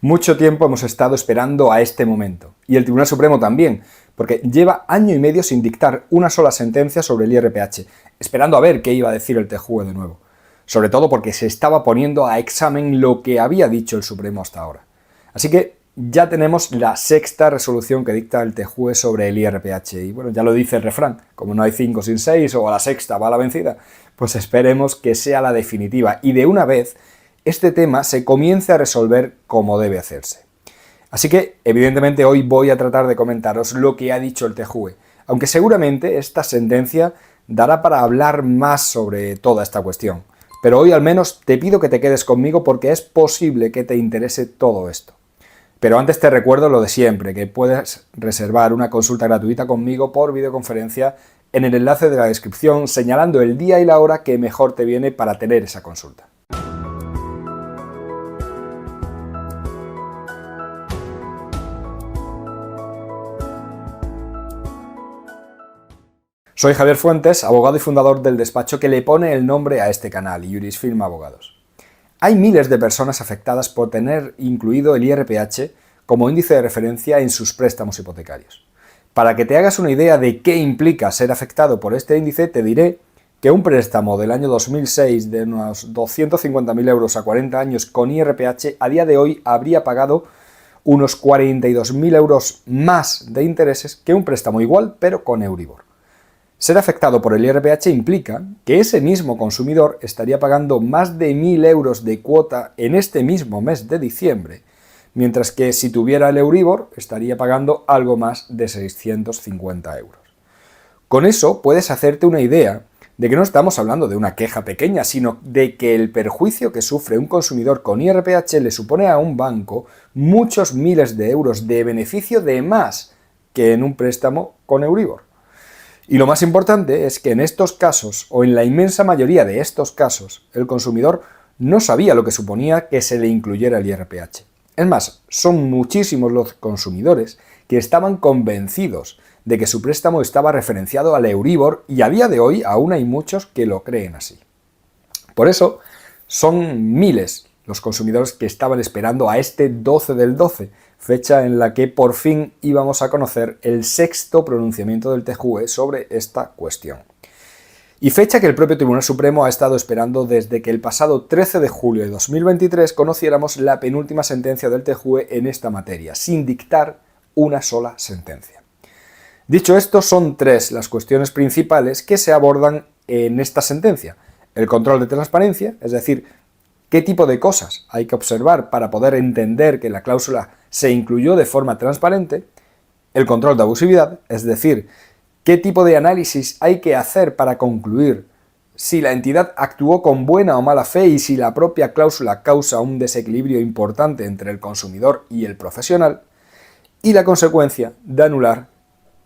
Mucho tiempo hemos estado esperando a este momento, y el Tribunal Supremo también, porque lleva año y medio sin dictar una sola sentencia sobre el IRPH, esperando a ver qué iba a decir el TJUE de nuevo. Sobre todo porque se estaba poniendo a examen lo que había dicho el Supremo hasta ahora. Así que ya tenemos la sexta resolución que dicta el TJUE sobre el IRPH, y bueno, ya lo dice el refrán, como no hay 5 sin 6 o a la sexta va la vencida, pues esperemos que sea la definitiva y de una vez este tema se comience a resolver como debe hacerse. Así que, evidentemente, hoy voy a tratar de comentaros lo que ha dicho el TJUE, aunque seguramente esta sentencia dará para hablar más sobre toda esta cuestión. Pero hoy al menos te pido que te quedes conmigo porque es posible que te interese todo esto. Pero antes te recuerdo lo de siempre, que puedes reservar una consulta gratuita conmigo por videoconferencia en el enlace de la descripción, señalando el día y la hora que mejor te viene para tener esa consulta. Soy Javier Fuentes, abogado y fundador del despacho que le pone el nombre a este canal, Jurisfirma Abogados. Hay miles de personas afectadas por tener incluido el IRPH como índice de referencia en sus préstamos hipotecarios. Para que te hagas una idea de qué implica ser afectado por este índice, te diré que un préstamo del año 2006 de unos 250.000 euros a 40 años con IRPH a día de hoy habría pagado unos 42.000 euros más de intereses que un préstamo igual pero con Euribor. Ser afectado por el IRPH implica que ese mismo consumidor estaría pagando más de 1.000 euros de cuota en este mismo mes de diciembre, mientras que si tuviera el Euribor estaría pagando algo más de 650 euros. Con eso puedes hacerte una idea de que no estamos hablando de una queja pequeña, sino de que el perjuicio que sufre un consumidor con IRPH le supone a un banco muchos miles de euros de beneficio de más que en un préstamo con Euribor. Y lo más importante es que en estos casos, o en la inmensa mayoría de estos casos, el consumidor no sabía lo que suponía que se le incluyera el IRPH. Es más, son muchísimos los consumidores que estaban convencidos de que su préstamo estaba referenciado al Euribor y a día de hoy aún hay muchos que lo creen así. Por eso, son miles los consumidores que estaban esperando a este 12 del 12, fecha en la que por fin íbamos a conocer el sexto pronunciamiento del TJUE sobre esta cuestión. Y fecha que el propio Tribunal Supremo ha estado esperando desde que el pasado 13 de julio de 2023 conociéramos la penúltima sentencia del TJUE en esta materia, sin dictar una sola sentencia. Dicho esto, son tres las cuestiones principales que se abordan en esta sentencia. El control de transparencia, es decir, qué tipo de cosas hay que observar para poder entender que la cláusula se incluyó de forma transparente, el control de abusividad, es decir, qué tipo de análisis hay que hacer para concluir si la entidad actuó con buena o mala fe y si la propia cláusula causa un desequilibrio importante entre el consumidor y el profesional, y la consecuencia de anular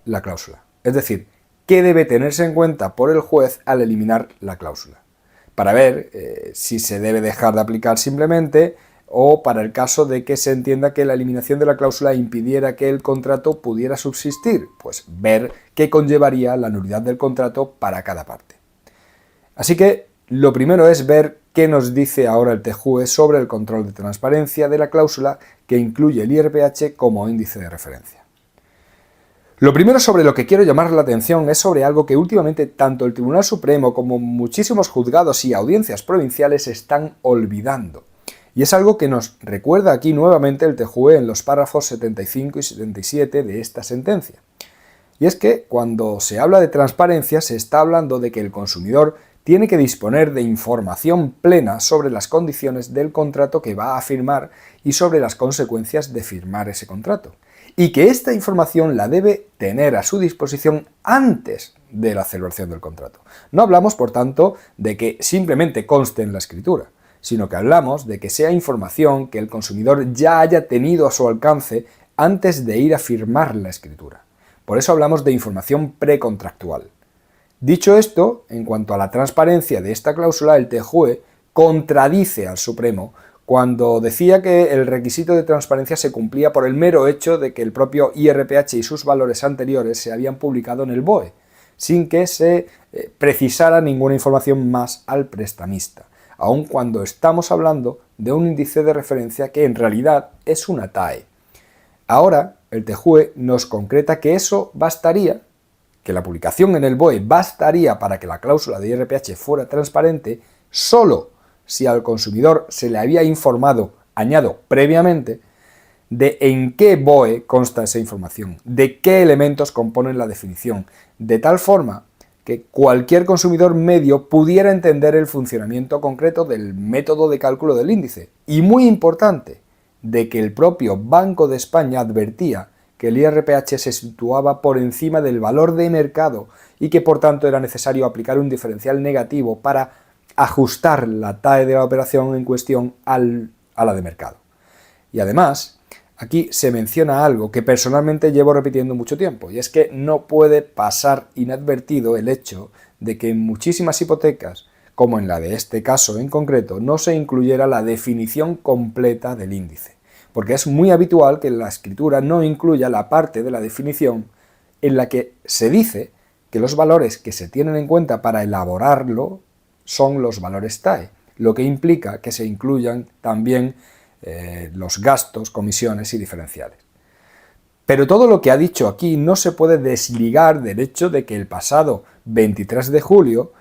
la cláusula, es decir, qué debe tenerse en cuenta por el juez al eliminar la cláusula, para ver si se debe dejar de aplicar simplemente o para el caso de que se entienda que la eliminación de la cláusula impidiera que el contrato pudiera subsistir, pues ver qué conllevaría la nulidad del contrato para cada parte. Así que lo primero es ver qué nos dice ahora el TJUE sobre el control de transparencia de la cláusula que incluye el IRPH como índice de referencia. Lo primero sobre lo que quiero llamar la atención es sobre algo que últimamente tanto el Tribunal Supremo como muchísimos juzgados y audiencias provinciales están olvidando. Y es algo que nos recuerda aquí nuevamente el TJUE en los párrafos 75 y 77 de esta sentencia. Y es que cuando se habla de transparencia se está hablando de que el consumidor tiene que disponer de información plena sobre las condiciones del contrato que va a firmar y sobre las consecuencias de firmar ese contrato. Y que esta información la debe tener a su disposición antes de la celebración del contrato. No hablamos, por tanto, de que simplemente conste en la escritura, sino que hablamos de que sea información que el consumidor ya haya tenido a su alcance antes de ir a firmar la escritura. Por eso hablamos de información precontractual. Dicho esto, en cuanto a la transparencia de esta cláusula, el TJUE contradice al Supremo cuando decía que el requisito de transparencia se cumplía por el mero hecho de que el propio IRPH y sus valores anteriores se habían publicado en el BOE, sin que se precisara ninguna información más al prestamista. aun cuando estamos hablando de un índice de referencia que en realidad es una TAE. Ahora, el TJUE nos concreta que eso bastaría, que la publicación en el BOE bastaría para que la cláusula de IRPH fuera transparente, solo si al consumidor se le había informado, añado previamente, de en qué BOE consta esa información, de qué elementos componen la definición, de tal forma que cualquier consumidor medio pudiera entender el funcionamiento concreto del método de cálculo del índice. Y muy importante, de que el propio Banco de España advertía que el IRPH se situaba por encima del valor de mercado y que por tanto era necesario aplicar un diferencial negativo para ajustar la TAE de la operación en cuestión a la de mercado. Y además, aquí se menciona algo que personalmente llevo repitiendo mucho tiempo, y es que no puede pasar inadvertido el hecho de que en muchísimas hipotecas, como en la de este caso en concreto, no se incluyera la definición completa del índice, porque es muy habitual que la escritura no incluya la parte de la definición en la que se dice que los valores que se tienen en cuenta para elaborarlo son los valores TAE, lo que implica que se incluyan también los gastos, comisiones y diferenciales. Pero todo lo que ha dicho aquí no se puede desligar del hecho de que el pasado 23 de julio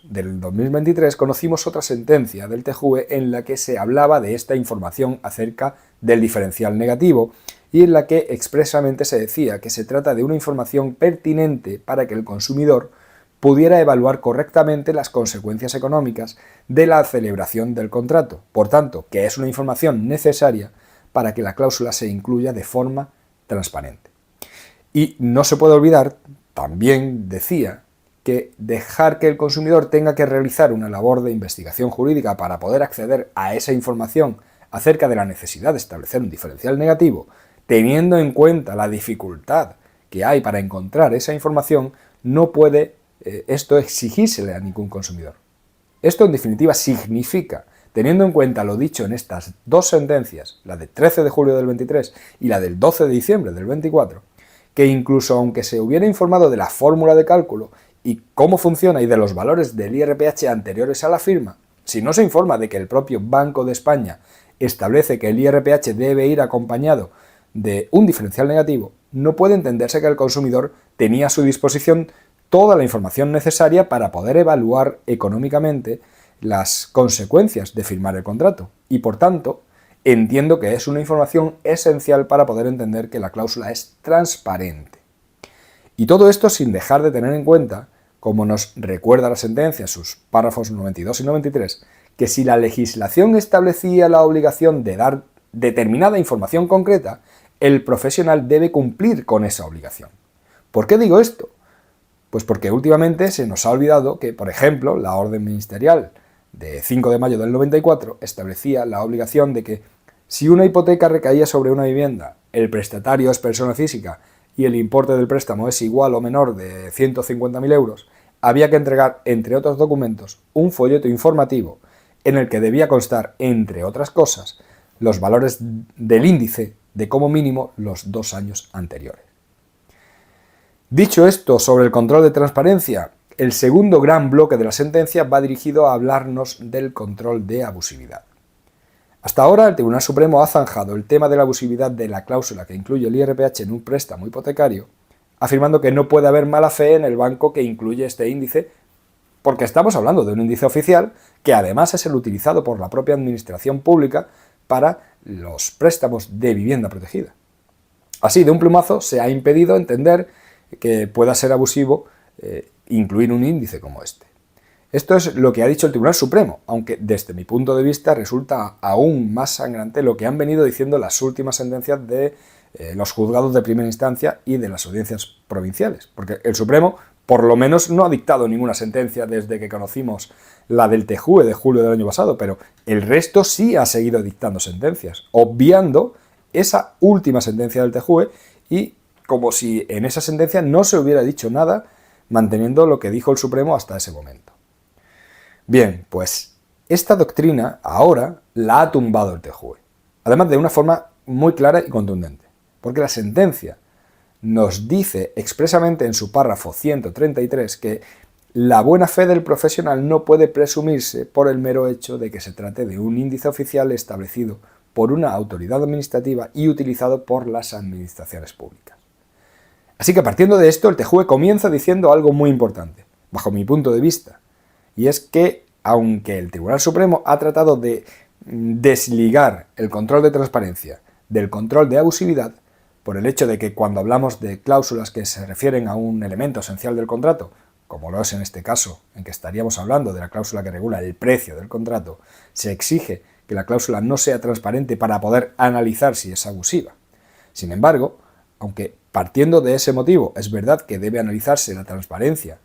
del 2023 conocimos otra sentencia del TJUE en la que se hablaba de esta información acerca del diferencial negativo y en la que expresamente se decía que se trata de una información pertinente para que el consumidor pudiera evaluar correctamente las consecuencias económicas de la celebración del contrato. Por tanto, que es una información necesaria para que la cláusula se incluya de forma transparente. Y no se puede olvidar, también decía, que dejar que el consumidor tenga que realizar una labor de investigación jurídica para poder acceder a esa información acerca de la necesidad de establecer un diferencial negativo, teniendo en cuenta la dificultad que hay para encontrar esa información, no puede esto exigírsele a ningún consumidor. Esto en definitiva significa, teniendo en cuenta lo dicho en estas dos sentencias, la de 13 de julio del 23 y la del 12 de diciembre del 24, que incluso aunque se hubiera informado de la fórmula de cálculo y cómo funciona y de los valores del IRPH anteriores a la firma, si no se informa de que el propio Banco de España establece que el IRPH debe ir acompañado de un diferencial negativo, no puede entenderse que el consumidor tenía a su disposición toda la información necesaria para poder evaluar económicamente las consecuencias de firmar el contrato. Y por tanto, entiendo que es una información esencial para poder entender que la cláusula es transparente. Y todo esto sin dejar de tener en cuenta, como nos recuerda la sentencia, sus párrafos 92 y 93, que si la legislación establecía la obligación de dar determinada información concreta, el profesional debe cumplir con esa obligación. ¿Por qué digo esto? Pues porque últimamente se nos ha olvidado que, por ejemplo, la orden ministerial de 5 de mayo del 94 establecía la obligación de que si una hipoteca recaía sobre una vivienda, el prestatario es persona física y el importe del préstamo es igual o menor de 150.000 euros, había que entregar, entre otros documentos, un folleto informativo en el que debía constar, entre otras cosas, los valores del índice de como mínimo los 2 años anteriores. Dicho esto sobre el control de transparencia, el segundo gran bloque de la sentencia va dirigido a hablarnos del control de abusividad. Hasta ahora, el Tribunal Supremo ha zanjado el tema de la abusividad de la cláusula que incluye el IRPH en un préstamo hipotecario, afirmando que no puede haber mala fe en el banco que incluye este índice, porque estamos hablando de un índice oficial que además es el utilizado por la propia administración pública para los préstamos de vivienda protegida. Así, de un plumazo, se ha impedido entender que pueda ser abusivo incluir un índice como este. Esto es lo que ha dicho el Tribunal Supremo, aunque desde mi punto de vista resulta aún más sangrante lo que han venido diciendo las últimas sentencias de los juzgados de primera instancia y de las audiencias provinciales, porque el Supremo por lo menos no ha dictado ninguna sentencia desde que conocimos la del TJUE de julio del año pasado, pero el resto sí ha seguido dictando sentencias, obviando esa última sentencia del TJUE y como si en esa sentencia no se hubiera dicho nada, manteniendo lo que dijo el Supremo hasta ese momento. Bien, pues esta doctrina ahora la ha tumbado el TJUE, además de una forma muy clara y contundente, porque la sentencia nos dice expresamente en su párrafo 133 que la buena fe del profesional no puede presumirse por el mero hecho de que se trate de un índice oficial establecido por una autoridad administrativa y utilizado por las administraciones públicas. Así que partiendo de esto, el TJUE comienza diciendo algo muy importante, bajo mi punto de vista, y es que, aunque el Tribunal Supremo ha tratado de desligar el control de transparencia del control de abusividad, por el hecho de que cuando hablamos de cláusulas que se refieren a un elemento esencial del contrato, como lo es en este caso, en que estaríamos hablando de la cláusula que regula el precio del contrato, se exige que la cláusula no sea transparente para poder analizar si es abusiva. Sin embargo, aunque partiendo de ese motivo es verdad que debe analizarse la transparencia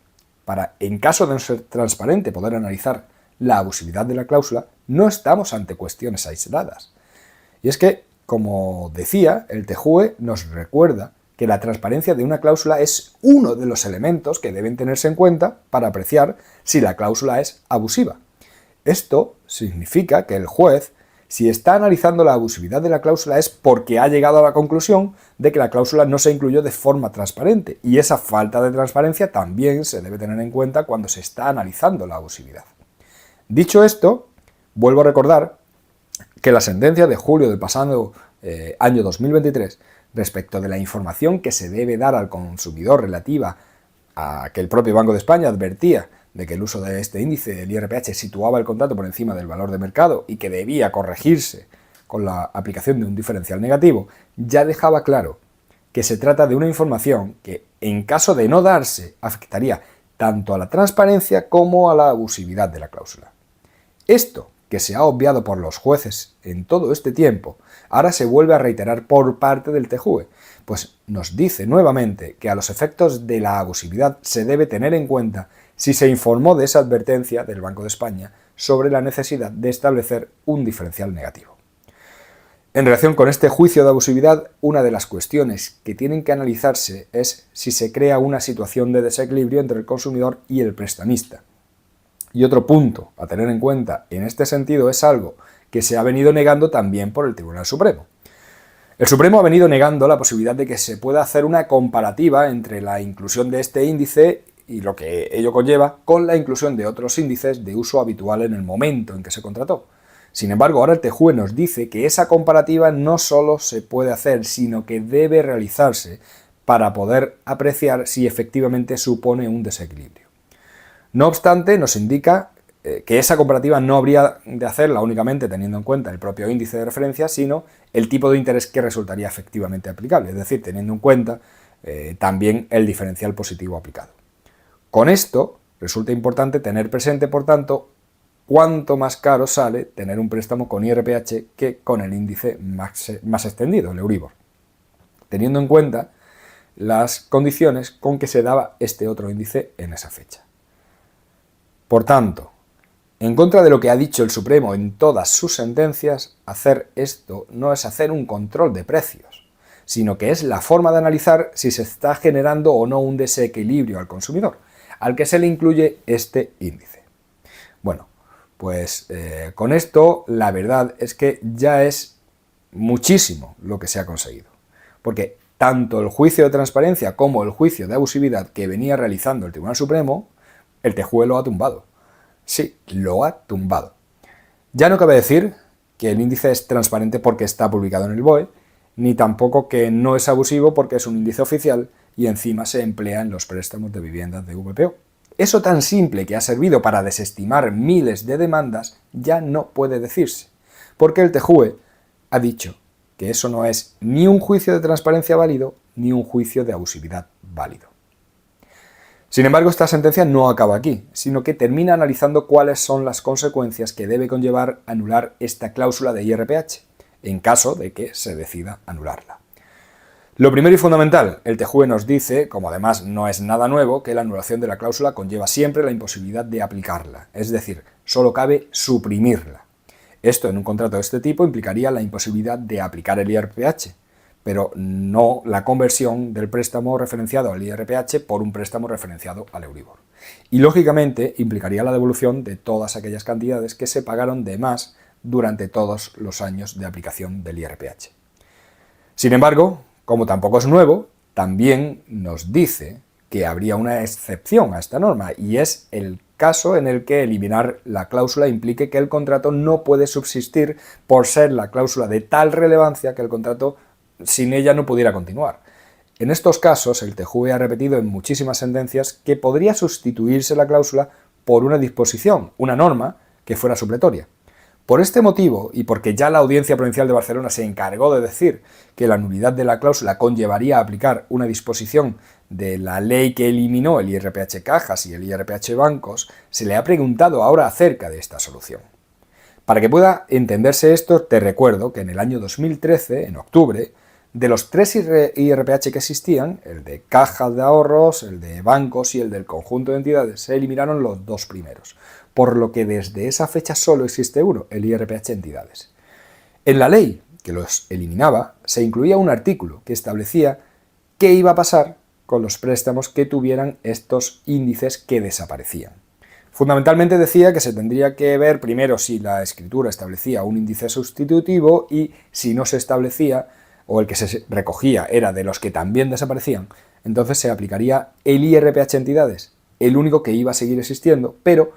para, en caso de no ser transparente, poder analizar la abusividad de la cláusula, no estamos ante cuestiones aisladas. Y es que, como decía, el TJUE nos recuerda que la transparencia de una cláusula es uno de los elementos que deben tenerse en cuenta para apreciar si la cláusula es abusiva. Esto significa que el juez, si está analizando la abusividad de la cláusula, es porque ha llegado a la conclusión de que la cláusula no se incluyó de forma transparente, y esa falta de transparencia también se debe tener en cuenta cuando se está analizando la abusividad. Dicho esto, vuelvo a recordar que la sentencia de julio del pasado año 2023 respecto de la información que se debe dar al consumidor relativa a que el propio Banco de España advertía de que el uso de este índice, el IRPH, situaba el contrato por encima del valor de mercado y que debía corregirse con la aplicación de un diferencial negativo, ya dejaba claro que se trata de una información que, en caso de no darse, afectaría tanto a la transparencia como a la abusividad de la cláusula. Esto, que se ha obviado por los jueces en todo este tiempo, ahora se vuelve a reiterar por parte del TJUE, pues nos dice nuevamente que a los efectos de la abusividad se debe tener en cuenta si se informó de esa advertencia del Banco de España sobre la necesidad de establecer un diferencial negativo. En relación con este juicio de abusividad, una de las cuestiones que tienen que analizarse es si se crea una situación de desequilibrio entre el consumidor y el prestamista. Y otro punto a tener en cuenta en este sentido es algo que se ha venido negando también por el Tribunal Supremo. El Supremo ha venido negando la posibilidad de que se pueda hacer una comparativa entre la inclusión de este índice y lo que ello conlleva con la inclusión de otros índices de uso habitual en el momento en que se contrató. Sin embargo, ahora el TJUE nos dice que esa comparativa no solo se puede hacer, sino que debe realizarse para poder apreciar si efectivamente supone un desequilibrio. No obstante, nos indica que esa comparativa no habría de hacerla únicamente teniendo en cuenta el propio índice de referencia, sino el tipo de interés que resultaría efectivamente aplicable, es decir, teniendo en cuenta también el diferencial positivo aplicado. Con esto, resulta importante tener presente, por tanto, cuánto más caro sale tener un préstamo con IRPH que con el índice más extendido, el Euribor, teniendo en cuenta las condiciones con que se daba este otro índice en esa fecha. Por tanto, en contra de lo que ha dicho el Supremo en todas sus sentencias, hacer esto no es hacer un control de precios, sino que es la forma de analizar si se está generando o no un desequilibrio al consumidor, al que se le incluye este índice. Bueno, pues con esto la verdad es que ya es muchísimo lo que se ha conseguido, porque tanto el juicio de transparencia como el juicio de abusividad que venía realizando el Tribunal Supremo, el TJUE lo ha tumbado. Sí, lo ha tumbado. Ya no cabe decir que el índice es transparente porque está publicado en el BOE, ni tampoco que no es abusivo porque es un índice oficial y encima se emplea en los préstamos de viviendas de VPO. Eso tan simple que ha servido para desestimar miles de demandas ya no puede decirse, porque el TJUE ha dicho que eso no es ni un juicio de transparencia válido ni un juicio de abusividad válido. Sin embargo, esta sentencia no acaba aquí, sino que termina analizando cuáles son las consecuencias que debe conllevar anular esta cláusula de IRPH, en caso de que se decida anularla. Lo primero y fundamental, el TJUE nos dice, como además no es nada nuevo, que la anulación de la cláusula conlleva siempre la imposibilidad de aplicarla, es decir, solo cabe suprimirla. Esto en un contrato de este tipo implicaría la imposibilidad de aplicar el IRPH, pero no la conversión del préstamo referenciado al IRPH por un préstamo referenciado al Euribor. Y lógicamente implicaría la devolución de todas aquellas cantidades que se pagaron de más durante todos los años de aplicación del IRPH. Sin embargo, como tampoco es nuevo, también nos dice que habría una excepción a esta norma, y es el caso en el que eliminar la cláusula implique que el contrato no puede subsistir por ser la cláusula de tal relevancia que el contrato sin ella no pudiera continuar. En estos casos, el TJUE ha repetido en muchísimas sentencias que podría sustituirse la cláusula por una disposición, una norma, que fuera supletoria. Por este motivo, y porque ya la Audiencia Provincial de Barcelona se encargó de decir que la nulidad de la cláusula conllevaría a aplicar una disposición de la ley que eliminó el IRPH Cajas y el IRPH Bancos, se le ha preguntado ahora acerca de esta solución. Para que pueda entenderse esto, te recuerdo que en el año 2013, en octubre, de los 3 IRPH que existían, el de cajas de ahorros, el de bancos y el del conjunto de entidades, se eliminaron los 2 primeros, por lo que desde esa fecha solo existe uno, el IRPH entidades. En la ley que los eliminaba, se incluía un artículo que establecía qué iba a pasar con los préstamos que tuvieran estos índices que desaparecían. Fundamentalmente decía que se tendría que ver primero si la escritura establecía un índice sustitutivo y si no se establecía, o el que se recogía era de los que también desaparecían, entonces se aplicaría el IRPH entidades, el único que iba a seguir existiendo, pero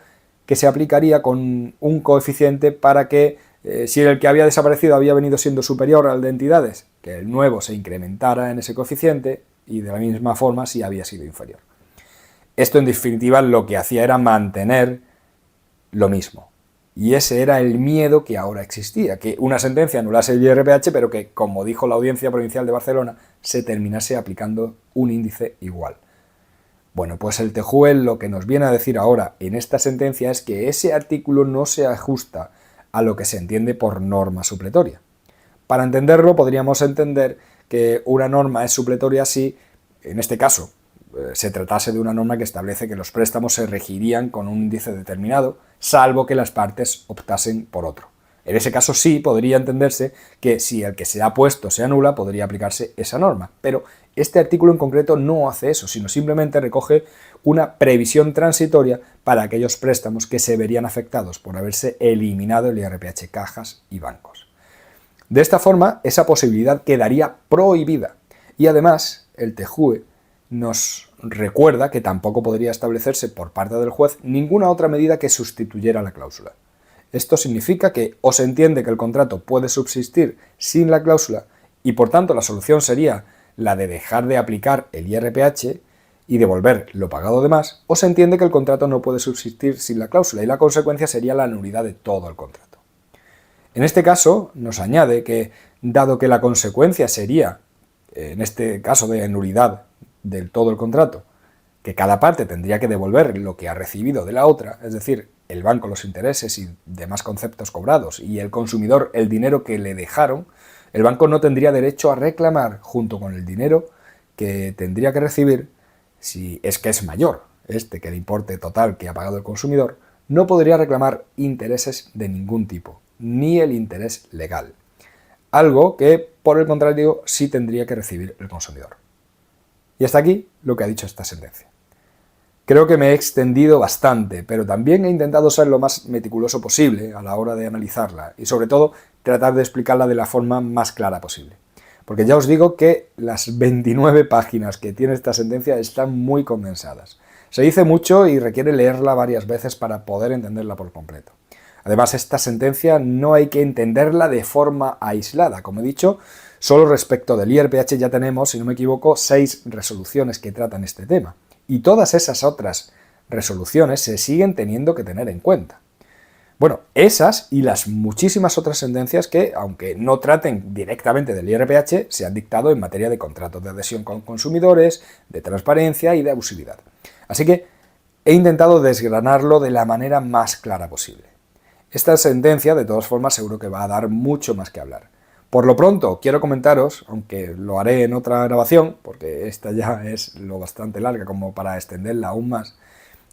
que se aplicaría con un coeficiente para que, si el que había desaparecido había venido siendo superior al de entidades, que el nuevo se incrementara en ese coeficiente, y de la misma forma si había sido inferior. Esto, en definitiva, lo que hacía era mantener lo mismo. Y ese era el miedo que ahora existía, que una sentencia anulase el IRPH, pero que, como dijo la Audiencia Provincial de Barcelona, se terminase aplicando un índice igual. Bueno, pues el TJUE lo que nos viene a decir ahora en esta sentencia es que ese artículo no se ajusta a lo que se entiende por norma supletoria. Para entenderlo, podríamos entender que una norma es supletoria si, en este caso, se tratase de una norma que establece que los préstamos se regirían con un índice determinado, salvo que las partes optasen por otro. En ese caso sí podría entenderse que si el que se ha puesto se anula, podría aplicarse esa norma, pero este artículo en concreto no hace eso, sino simplemente recoge una previsión transitoria para aquellos préstamos que se verían afectados por haberse eliminado el IRPH Cajas y Bancos. De esta forma, esa posibilidad quedaría prohibida y además el TJUE nos recuerda que tampoco podría establecerse por parte del juez ninguna otra medida que sustituyera la cláusula. Esto significa que o se entiende que el contrato puede subsistir sin la cláusula y por tanto la solución sería la de dejar de aplicar el IRPH y devolver lo pagado de más, o se entiende que el contrato no puede subsistir sin la cláusula y la consecuencia sería la nulidad de todo el contrato. En este caso nos añade que, dado que la consecuencia sería, en este caso de nulidad del todo el contrato, que cada parte tendría que devolver lo que ha recibido de la otra, es decir, el banco los intereses y demás conceptos cobrados y el consumidor el dinero que le dejaron, el banco no tendría derecho a reclamar junto con el dinero que tendría que recibir, si es que es mayor que el importe total que ha pagado el consumidor, no podría reclamar intereses de ningún tipo, ni el interés legal, algo que, por el contrario, sí tendría que recibir el consumidor. Y hasta aquí lo que ha dicho esta sentencia. Creo que me he extendido bastante, pero también he intentado ser lo más meticuloso posible a la hora de analizarla y, sobre todo, tratar de explicarla de la forma más clara posible. Porque ya os digo que las 29 páginas que tiene esta sentencia están muy condensadas. Se dice mucho y requiere leerla varias veces para poder entenderla por completo. Además, esta sentencia no hay que entenderla de forma aislada. Como he dicho, solo respecto del IRPH ya tenemos, si no me equivoco, 6 resoluciones que tratan este tema. Y todas esas otras resoluciones se siguen teniendo que tener en cuenta. Bueno, esas y las muchísimas otras sentencias que, aunque no traten directamente del IRPH, se han dictado en materia de contratos de adhesión con consumidores, de transparencia y de abusividad. Así que he intentado desgranarlo de la manera más clara posible. Esta sentencia, de todas formas, seguro que va a dar mucho más que hablar. Por lo pronto, quiero comentaros, aunque lo haré en otra grabación, porque esta ya es lo bastante larga como para extenderla aún más,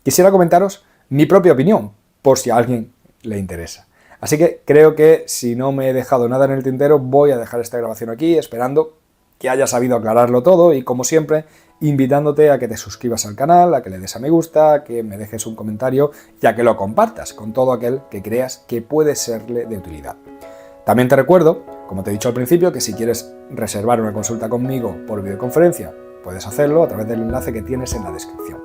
quisiera comentaros mi propia opinión, por si a alguien le interesa. Así que creo que, si no me he dejado nada en el tintero, voy a dejar esta grabación aquí, esperando que haya sabido aclararlo todo y, como siempre, invitándote a que te suscribas al canal, a que le des a me gusta, a que me dejes un comentario y a que lo compartas con todo aquel que creas que puede serle de utilidad. También te recuerdo, como te he dicho al principio, que si quieres reservar una consulta conmigo por videoconferencia, Puedes hacerlo a través del enlace que tienes en la descripción.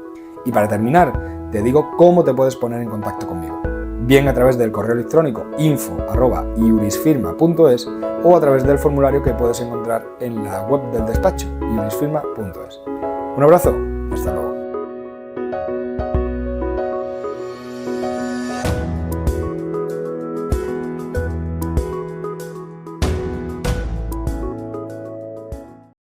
Y para terminar, te digo cómo te puedes poner en contacto conmigo. Bien a través del correo electrónico info@iurisfirma.es o a través del formulario que puedes encontrar en la web del despacho, iurisfirma.es. Un abrazo y hasta luego.